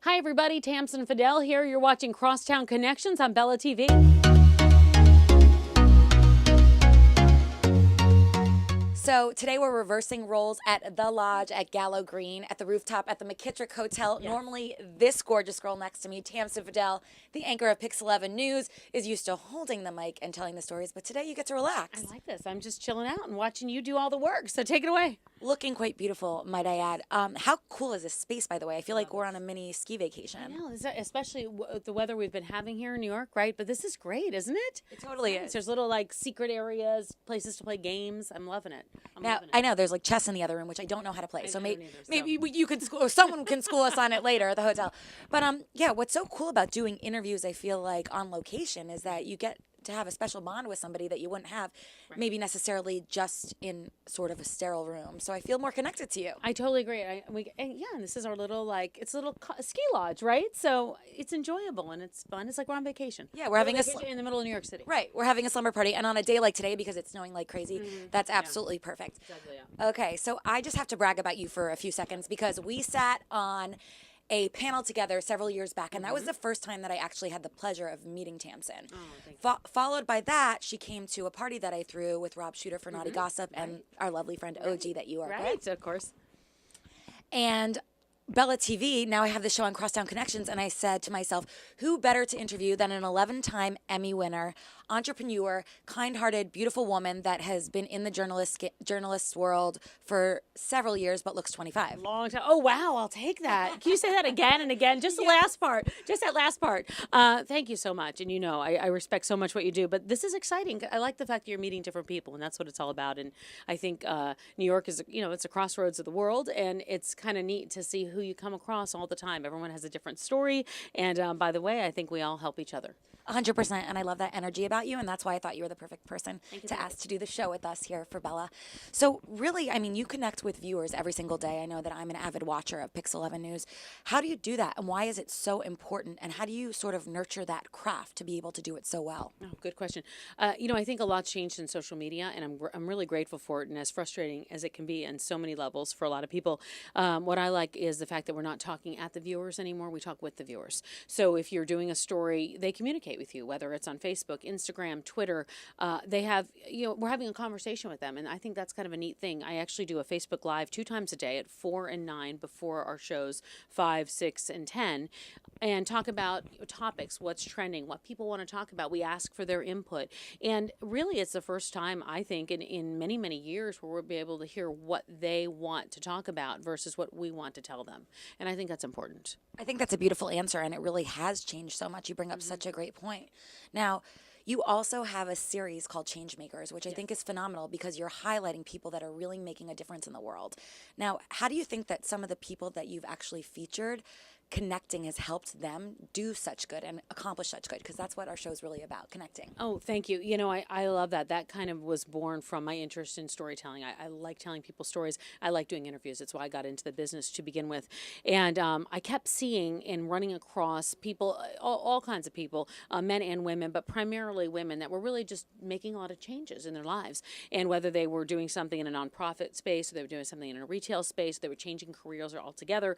Hi, everybody. Tamsen Fadal here. You're watching Crosstown Connections on Bella TV. So today we're reversing roles at the Lodge at Gallo Green at the rooftop at the McKittrick Hotel. Yes. Normally, this gorgeous girl next to me, Tamsen Fadal, the anchor of Pix 11 News, is used to holding the mic and telling the stories. But today you get to relax. I like this. I'm just chilling out and watching you do all the work. So take it away. Looking quite beautiful, might I add. How cool is this space, by the way? I feel like we're on a mini ski vacation. I know, especially the weather we've been having here in New York, right? But this is great, isn't it? It totally is. There's little like secret areas, places to play games. I'm loving it. I know there's like chess in the other room, which I don't know how to play. So don't either, maybe you could school, or someone can school us on it later at the hotel. But yeah, what's so cool about doing interviews, I feel like on location, is that you get to have a special bond with somebody that you wouldn't have maybe necessarily just in sort of a sterile room. So I feel more connected to you. I totally agree. And this is our little it's a little ski lodge, right? So it's enjoyable and it's fun. It's like we're on vacation. Yeah, we're having in the middle of New York City. Right, we're having a slumber party, and on a day like today, because it's snowing like crazy, that's absolutely perfect. Exactly, yeah. Okay, so I just have to brag about you for a few seconds because we sat on a panel together several years back, and that was the first time that I actually had the pleasure of meeting Tamsen. Followed by that, she came to a party that I threw with Rob Shooter for Naughty Gossip and our lovely friend OG that you are. Right, of course. And Bella TV, now I have the show on Crosstown Connections, and I said to myself, who better to interview than an 11-time Emmy winner, entrepreneur, kind-hearted, beautiful woman that has been in the journalist world for several years but looks 25. Long time. Oh, wow, I'll take that. Can you say that again and again? Just the last part. Just that last part. Thank you so much. And you know, I respect so much what you do, but this is exciting. I like the fact that you're meeting different people, and that's what it's all about. And I think New York is, it's a crossroads of the world, and it's kind of neat to see who you come across all the time. Everyone has a different story, and by the way, I think we all help each other. 100%, and I love that energy about you, and that's why I thought you were the perfect person to ask to do the show with us here for Bella. So really, I mean, you connect with viewers every single day. I know that I'm an avid watcher of Pix 11 News. How do you do that, and why is it so important, and how do you sort of nurture that craft to be able to do it so well? Oh, good question. I think a lot's changed in social media, and I'm really grateful for it, and as frustrating as it can be on so many levels for a lot of people, what I like is the fact that we're not talking at the viewers anymore. We talk with the viewers. So if you're doing a story, they communicate with you, whether it's on Facebook, Instagram, Twitter. They have, we're having a conversation with them, and I think that's kind of a neat thing. I actually do a Facebook Live 2 times a day at 4 and 9 before our shows 5, 6, and 10, and talk about topics, what's trending, what people want to talk about. We ask for their input, and really it's the first time, I think, in many, many years where we'll be able to hear what they want to talk about versus what we want to tell them, and I think that's important. I think that's a beautiful answer, and it really has changed so much. You bring up such a great point. Now, you also have a series called Changemakers, which I think is phenomenal because you're highlighting people that are really making a difference in the world. Now, how do you think that some of the people that you've actually featured connecting has helped them do such good and accomplish such good? Because that's what our show is really about, connecting. Oh, thank you. I love that. That kind of was born from my interest in storytelling. I like telling people stories. I like doing interviews. That's why I got into the business to begin with. And I kept seeing and running across people, all kinds of people, men and women, but primarily women that were really just making a lot of changes in their lives. And whether they were doing something in a nonprofit space, or they were doing something in a retail space, they were changing careers altogether,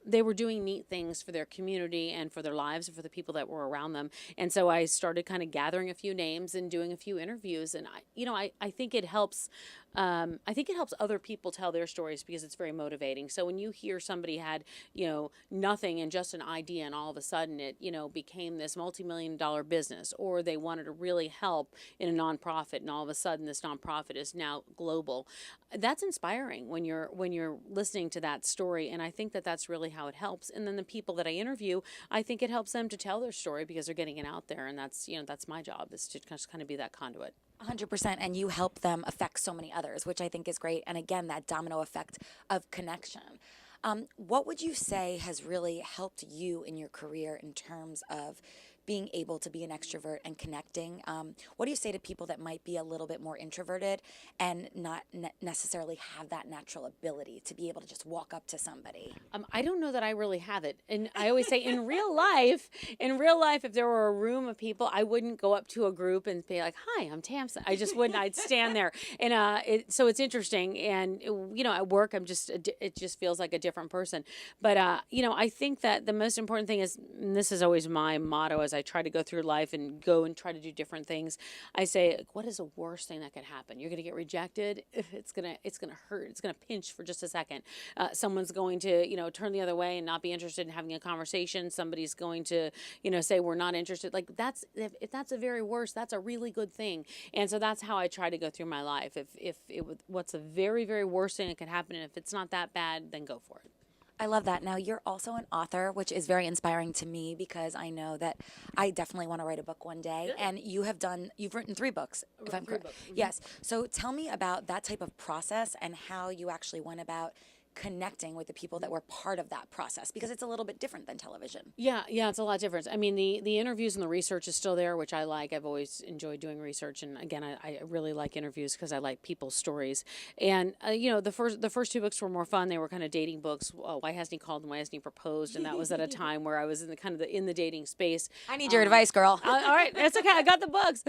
they were doing neat things for their community and for their lives and for the people that were around them. And so I started kind of gathering a few names and doing a few interviews. And I think it helps. I think it helps other people tell their stories because it's very motivating. So when you hear somebody had, nothing and just an idea, and all of a sudden it, became this multi-million-dollar business, or they wanted to really help in a nonprofit, and all of a sudden this nonprofit is now global. That's inspiring when you're listening to that story, and I think that that's really how it helps. And then the people that I interview, I think it helps them to tell their story because they're getting it out there, and that's my job, is to just kind of be that conduit. 100%, and you help them affect so many others, which I think is great. And again, that domino effect of connection. What would you say has really helped you in your career in terms of being able to be an extrovert and connecting. What do you say to people that might be a little bit more introverted and not necessarily have that natural ability to be able to just walk up to somebody? I don't know that I really have it. And I always say in real life, if there were a room of people, I wouldn't go up to a group and be like, "Hi, I'm Tamsen." I just wouldn't. I'd stand there. And so it's interesting. And, at work, it just feels like a different person. But, I think that the most important thing is, and this is always my motto as I try to go through life and go and try to do different things. I say, like, what is the worst thing that could happen? You're going to get rejected. It's going to hurt. It's going to pinch for just a second. Someone's going to, turn the other way and not be interested in having a conversation. Somebody's going to, say we're not interested. Like if that's the very worst, that's a really good thing. And so that's how I try to go through my life. What's the very, very worst thing that could happen, and if it's not that bad, then go for it. I love that. Now, you're also an author, which is very inspiring to me because I know that I definitely want to write a book one day. Good. And you've written 3 books, if I'm correct. Mm-hmm. Yes. So tell me about that type of process and how you actually went about connecting with the people that were part of that process, because it's a little bit different than television. Yeah, it's a lot different. I mean, the interviews and the research is still there, which I like. I've always enjoyed doing research, and again, I really like interviews because I like people's stories. And the first 2 books were more fun. They were kind of dating books. Why hasn't he called and why hasn't he proposed? And that was at a time where I was in the dating space. I need your advice, girl. All right, that's okay. I got the books.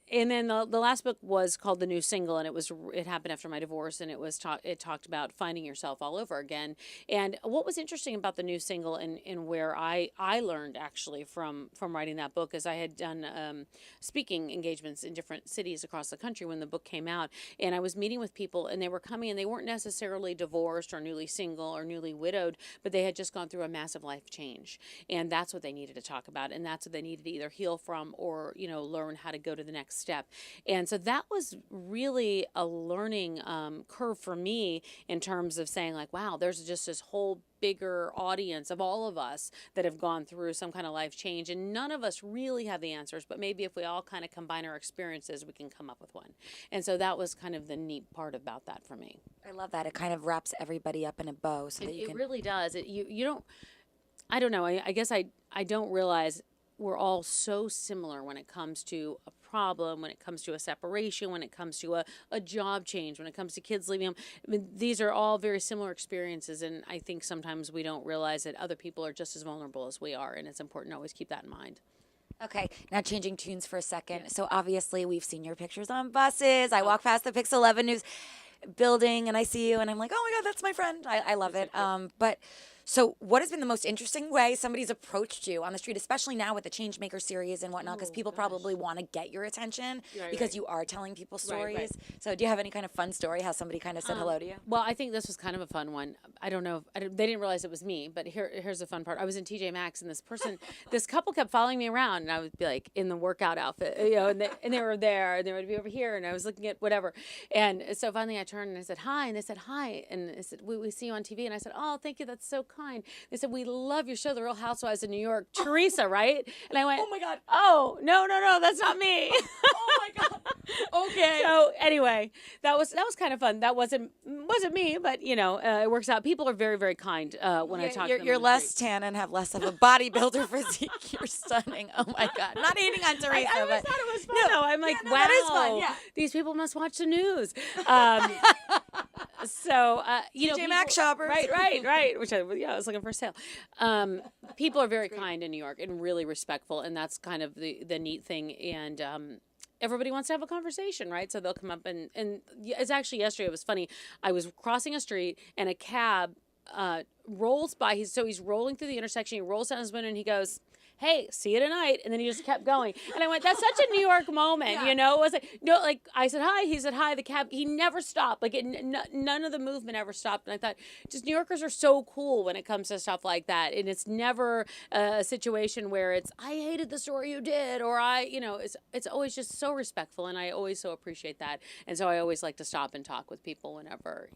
And then the last book was called The New Single, and it happened after my divorce, and it talked about finding yourself all over again. And what was interesting about The New Single and where I learned actually from writing that book is I had done speaking engagements in different cities across the country when the book came out, and I was meeting with people, and they were coming, and they weren't necessarily divorced or newly single or newly widowed, but they had just gone through a massive life change, and that's what they needed to talk about, and that's what they needed to either heal from or learn how to go to the next step. And so that was really a learning curve for me in terms of saying, like, wow, there's just this whole bigger audience of all of us that have gone through some kind of life change, and none of us really have the answers, but maybe if we all kind of combine our experiences, we can come up with one. And so that was kind of the neat part about that for me. I love that. It kind of wraps everybody up in a bow so that you can... It really does. You don't, I don't know, I guess I don't realize we're all so similar when it comes to a problem, when it comes to a separation, when it comes to a job change, when it comes to kids leaving them. I mean, these are all very similar experiences, and I think sometimes we don't realize that other people are just as vulnerable as we are, and it's important to always keep that in mind. Okay, now changing tunes for a second. Yeah. So obviously we've seen your pictures on buses. I walk past the Pix 11 News building and I see you and I'm like, oh my God, that's my friend. I love it. But so what has been the most interesting way somebody's approached you on the street, especially now with the Changemaker series and whatnot, because people probably want to get your attention because you are telling people stories. Right. So do you have any kind of fun story, how somebody kind of said hello to you? Well, I think this was kind of a fun one. I don't know. They didn't realize it was me, but here's the fun part. I was in TJ Maxx and this couple kept following me around, and I would be like in the workout outfit, and they were there, and they would be over here, and I was looking at whatever. And so finally I turned and I said, hi, and they said, hi. And I said, we see you on TV. And I said, oh, thank you. That's so kind. They said, we love your show, The Real Housewives of New York. Teresa, right? And I went, oh my God. Oh, no, that's not me. Oh my God. Okay. So anyway, that was kind of fun. That wasn't me, but it works out. People are very, very kind when I talk to them. You're less tan and have less of a bodybuilder physique. You're stunning. Oh my God. Not hating on Teresa. I always thought it was fun. No, I'm like, wow, that is fun. Yeah. These people must watch the news. So TJ Maxx shoppers. Right. Which I was looking for a sale. People are very kind in New York and really respectful, and that's kind of the neat thing. And everybody wants to have a conversation, right? So they'll come up and it's actually yesterday. It was funny. I was crossing a street and a cab rolls by. He's rolling through the intersection. He rolls down his window and he goes, hey, see you tonight. And then he just kept going. And I went, that's such a New York moment, It was like, no, like I said, hi. He said, hi. The cab, he never stopped. Like none of the movement ever stopped. And I thought, just New Yorkers are so cool when it comes to stuff like that. And it's never a situation where it's, I hated the story you did, or it's always just so respectful. And I always so appreciate that. And so I always like to stop and talk with people whenever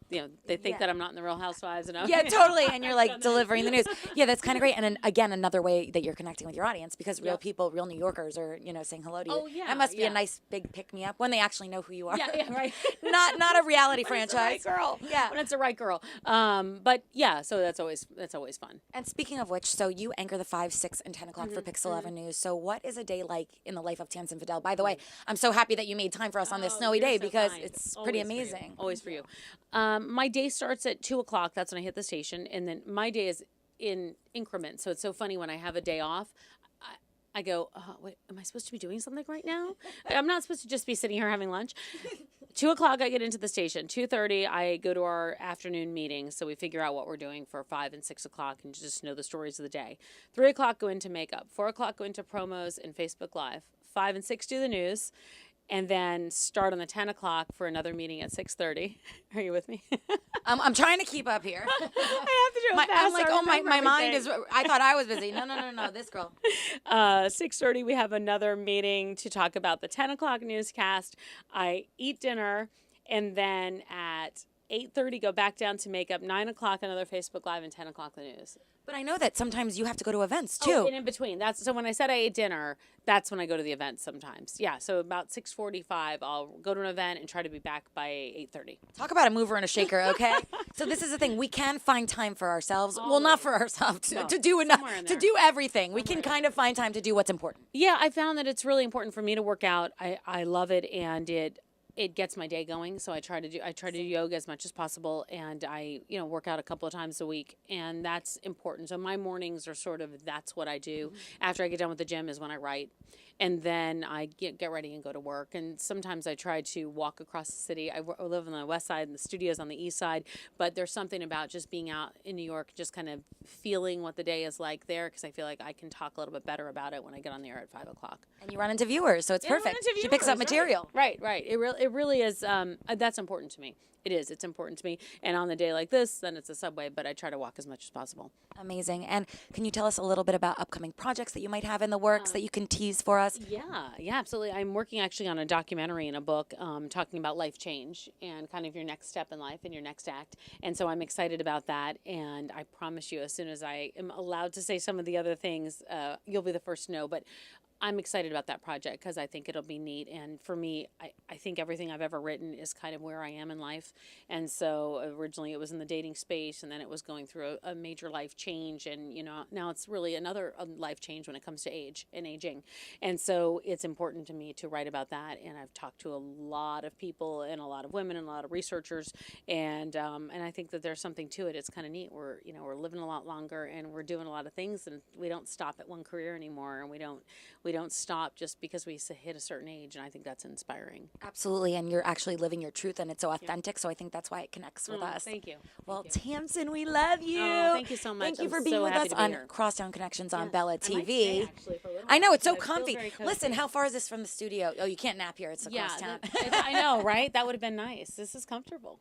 they think that I'm not in the Real Housewives, and Yeah, totally. And you're like delivering the news. Yeah, that's kind of great. And then again, another way that you're connecting with your audience, because real people, real New Yorkers are, saying hello to you. Oh, yeah, That must be a nice big pick me up when they actually know who you are. Yeah, right. Not a reality When it's the franchise. right girl. Yeah. When it's the right girl. But yeah, so that's always fun. And speaking of which, so you anchor the 5, 6, and 10 o'clock for Pixel 11 News. So what is a day like in the life of Tamsen Fadal? By the way, I'm so happy that you made time for us on this snowy day, You're so because kind. it's pretty amazing. Always for you. My day starts at 2 o'clock. That's when I hit the station. And then my day is in increments. So it's so funny when I have a day off. I go, wait, am I supposed to be doing something right now? I'm not supposed to just be sitting here having lunch. 2 o'clock, I get into the station. 2:30, I go to our afternoon meeting. So we figure out what we're doing for 5 and 6 o'clock and just know the stories of the day. 3 o'clock, go into makeup. 4 o'clock, go into promos and Facebook Live. 5 and 6, do the news. And then start on the 10 o'clock for another meeting at 6:30. Are you with me? I'm trying to keep up here. I have to do it fast. I'm like, so my mind is, I thought I was busy. No, this girl. 6:30, we have another meeting to talk about the 10 o'clock newscast. I eat dinner, and then at 8:30, go back down to makeup. 9 o'clock, another Facebook Live, and 10 o'clock, the news. But I know that sometimes you have to go to events too. Oh, and in between. So when I said I ate dinner, that's when I go to the event sometimes. Yeah, so about 6:45, I'll go to an event and try to be back by 8:30. Talk about a mover and a shaker, okay? So this is the thing. We can find time for ourselves. Always. Well, not for ourselves. No, to do enough, in to there. do everything. We can kind of find time to do what's important. Yeah, I found that it's really important for me to work out. I love it, and it gets my day going. So I try to do yoga as much as possible, and I work out a couple of times a week, and that's important. So my mornings are sort of, that's what I do. After I get done with the gym is when I write, and then I get ready and go to work. And sometimes I try to walk across the city. I live on the west side and the studio's on the east side, but there's something about just being out in New York, just kind of feeling what the day is like there, because I feel like I can talk a little bit better about it when I get on the air at 5 o'clock. And you run into viewers, so it's Yeah, I run perfect. into She picks up viewers, material. Right. It really is. That's important to me. It is. It's important to me. And on the day like this, then it's a subway, but I try to walk as much as possible. Amazing. And can you tell us a little bit about upcoming projects that you might have in the works that you can tease for us? Yeah, absolutely. I'm working actually on a documentary and a book talking about life change and kind of your next step in life and your next act. And so I'm excited about that. And I promise you, as soon as I am allowed to say some of the other things, you'll be the first to know. But I'm excited about that project because I think it'll be neat. And for me, I think everything I've ever written is kind of where I am in life. And so originally it was in the dating space, and then it was going through a major life change. And, now it's really another life change when it comes to age and aging. And so it's important to me to write about that. And I've talked to a lot of people and a lot of women and a lot of researchers. And I think that there's something to it. It's kind of neat. We're living a lot longer, and we're doing a lot of things, and we don't stop at one career anymore. And we don't stop just because we hit a certain age, and I think that's inspiring. Absolutely, and you're actually living your truth, and it's so authentic, so I think that's why it connects with us. Thank you. Well, Tamsen, we love you. Oh, thank you so much. Thank you I'm for being so with happy us to be on here. Crosstown Connections on Yeah. Bella I might TV. stay, actually, for a little I know, while, it's so because I feel comfy. very cozy. Listen, how far is this from the studio? Oh, you can't nap here. It's the Crosstown. I know, right? That would have been nice. This is comfortable.